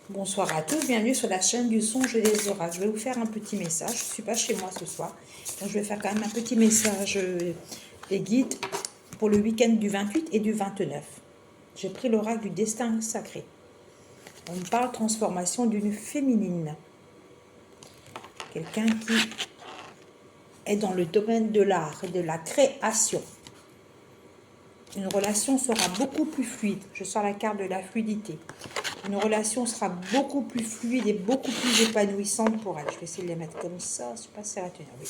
Bonsoir à tous, bienvenue sur la chaîne du songe et des oracles. Je vais vous faire un petit message, je ne suis pas chez moi ce soir, donc je vais faire quand même un petit message des guides pour le week-end du 28 et du 29. J'ai pris l'oracle du destin sacré. On me parle transformation d'une féminine. Quelqu'un qui est dans le domaine de l'art et de la création. Une relation sera beaucoup plus fluide. Je sors la carte de la fluidité. Une relation sera beaucoup plus fluide et beaucoup plus épanouissante pour elle. Je vais essayer de les mettre comme ça. Je ne sais pas si ça va tenir. Oui.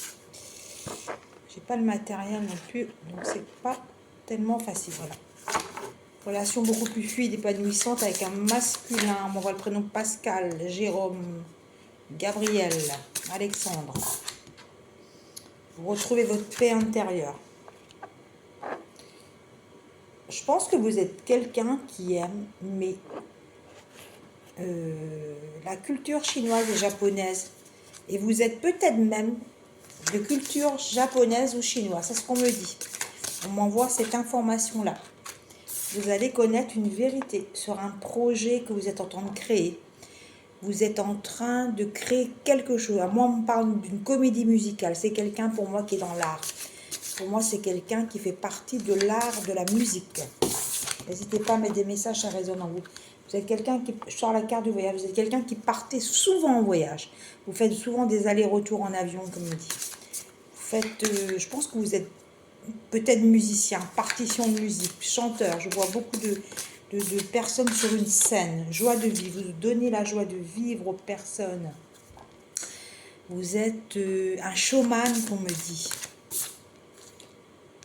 J'ai pas le matériel non plus, donc c'est pas tellement facile. Voilà. Relation beaucoup plus fluide, épanouissante avec un masculin. On voit le prénom Pascal, Jérôme, Gabriel, Alexandre. Vous retrouvez votre paix intérieure. Je pense que vous êtes quelqu'un qui aime, mais la culture chinoise et japonaise. Et vous êtes peut-être même de culture japonaise ou chinoise. C'est ce qu'on me dit. On m'envoie cette information-là. Vous allez connaître une vérité sur un projet que vous êtes en train de créer. Vous êtes en train de créer quelque chose. Moi, on me parle d'une comédie musicale. C'est quelqu'un pour moi qui est dans l'art. Pour moi, c'est quelqu'un qui fait partie de l'art de la musique. N'hésitez pas à mettre des messages, ça résonne en vous. Vous êtes quelqu'un qui, je sors la carte du voyage, vous êtes quelqu'un qui partez souvent en voyage. Vous faites souvent des allers-retours en avion, comme on dit. Vous faites, je pense que vous êtes peut-être musicien, partition de musique, chanteur. Je vois beaucoup de personnes sur une scène. Joie de vivre, vous donnez la joie de vivre aux personnes. Vous êtes un showman, qu'on me dit.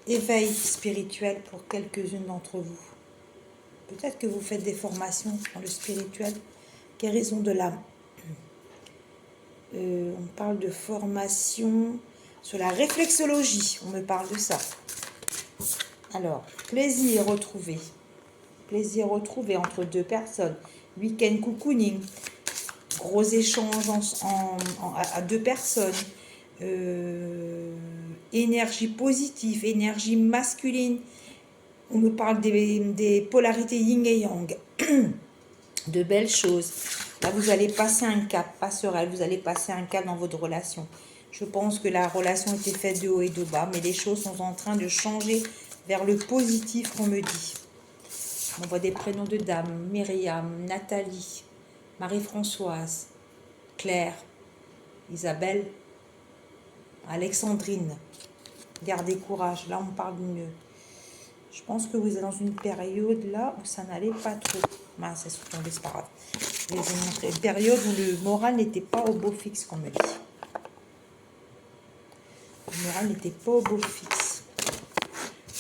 Éveil spirituel pour quelques-unes d'entre vous. Peut-être que vous faites des formations dans le spirituel. Guérison de l'âme. On parle de formation sur la réflexologie. On me parle de ça. Alors, plaisir retrouvé. Plaisir retrouvé entre deux personnes. Week-end cocooning. Gros échanges à deux personnes. Énergie positive, énergie masculine. On me parle des polarités yin et yang. De belles choses. Là, vous allez passer un cap, passerelle, vous allez passer un cap dans votre relation. Je pense que la relation était faite de haut et de bas, mais les choses sont en train de changer vers le positif, qu'on me dit. On voit des prénoms de dames, Myriam, Nathalie, Marie-Françoise, Claire, Isabelle, Alexandrine. Gardez courage. Là, on parle d'une... Je pense que vous êtes dans une période là où ça n'allait pas trop. Mince, c'est tombé, c'est pas grave. Je vais vous montrer une période où le moral n'était pas au beau fixe, qu'on me dit. Le moral n'était pas au beau fixe.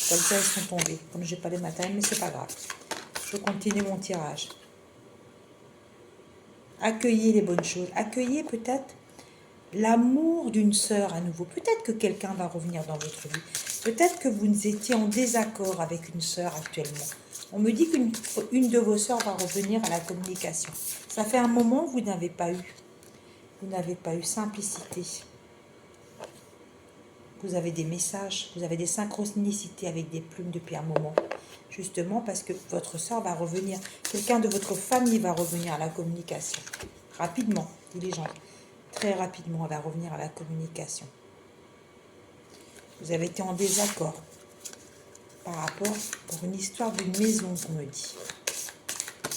Comme ça, ils sont tombés. Comme j'ai pas les matériels, mais c'est pas grave. Je continue mon tirage. Accueillez les bonnes choses. Accueillez peut-être l'amour d'une sœur à nouveau. Peut-être que quelqu'un va revenir dans votre vie. Peut-être que vous étiez en désaccord avec une sœur actuellement. On me dit qu'une de vos sœurs va revenir à la communication. Ça fait un moment que vous n'avez pas eu. Vous n'avez pas eu simplicité. Vous avez des messages, vous avez des synchronicités avec des plumes depuis un moment. Justement parce que votre sœur va revenir. Quelqu'un de votre famille va revenir à la communication. Rapidement, diligente. Très rapidement, elle va revenir à la communication. Vous avez été en désaccord par rapport pour une histoire d'une maison, qu'on me dit.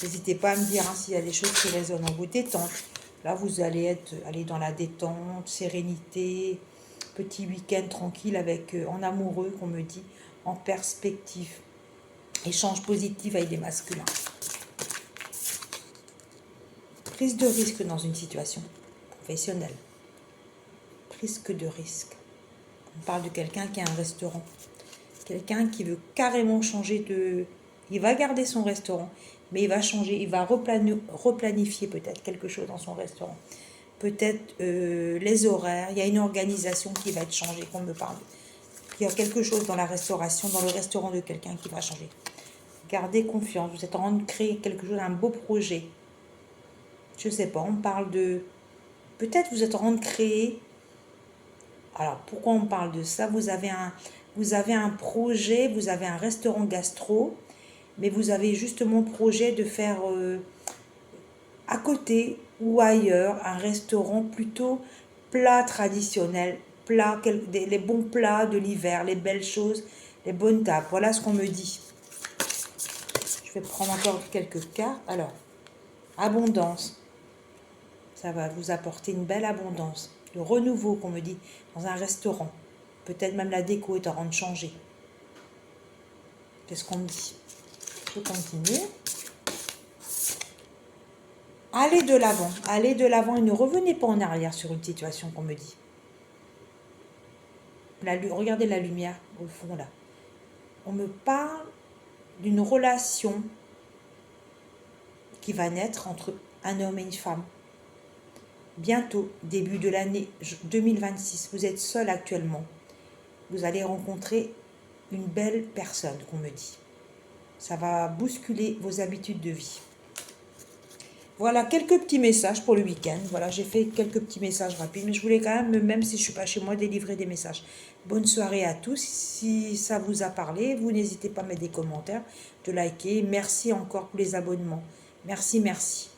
N'hésitez pas à me dire s'il y a des choses qui résonnent en vous. Détente. Là, vous allez aller dans la détente, sérénité, petit week-end tranquille avec en amoureux, qu'on me dit, en perspective. Échange positif avec des masculins. Prise de risque dans une situation professionnelle. Prise de risque. On parle de quelqu'un qui a un restaurant. Quelqu'un qui veut carrément changer de... Il va garder son restaurant, mais il va changer, il va replanifier peut-être quelque chose dans son restaurant. Peut-être les horaires, il y a une organisation qui va être changée, qu'on me parle. Il y a quelque chose dans la restauration, dans le restaurant de quelqu'un qui va changer. Gardez confiance, vous êtes en train de créer quelque chose, un beau projet. Je ne sais pas, on parle de... Peut-être vous êtes en train de créer... Alors, pourquoi on parle de ça? Vous avez un projet, vous avez un restaurant gastro, mais vous avez justement projet de faire à côté ou ailleurs, un restaurant plutôt plat traditionnel, les bons plats de l'hiver, les belles choses, les bonnes tables. Voilà ce qu'on me dit. Je vais prendre encore quelques cartes. Alors, abondance. Ça va vous apporter une belle abondance. Le renouveau qu'on me dit dans un restaurant. Peut-être même la déco est en train de changer. C'est ce qu'on me dit. Je continue. Allez de l'avant et ne revenez pas en arrière sur une situation qu'on me dit. Regardez la lumière au fond là. On me parle d'une relation qui va naître entre un homme et une femme. Bientôt, début de l'année 2026, vous êtes seul actuellement. Vous allez rencontrer une belle personne qu'on me dit. Ça va bousculer vos habitudes de vie. Voilà quelques petits messages pour le week-end. Voilà, j'ai fait quelques petits messages rapides, mais je voulais quand même si je ne suis pas chez moi, délivrer des messages. Bonne soirée à tous. Si ça vous a parlé, vous n'hésitez pas à mettre des commentaires, de liker. Merci encore pour les abonnements. Merci, merci.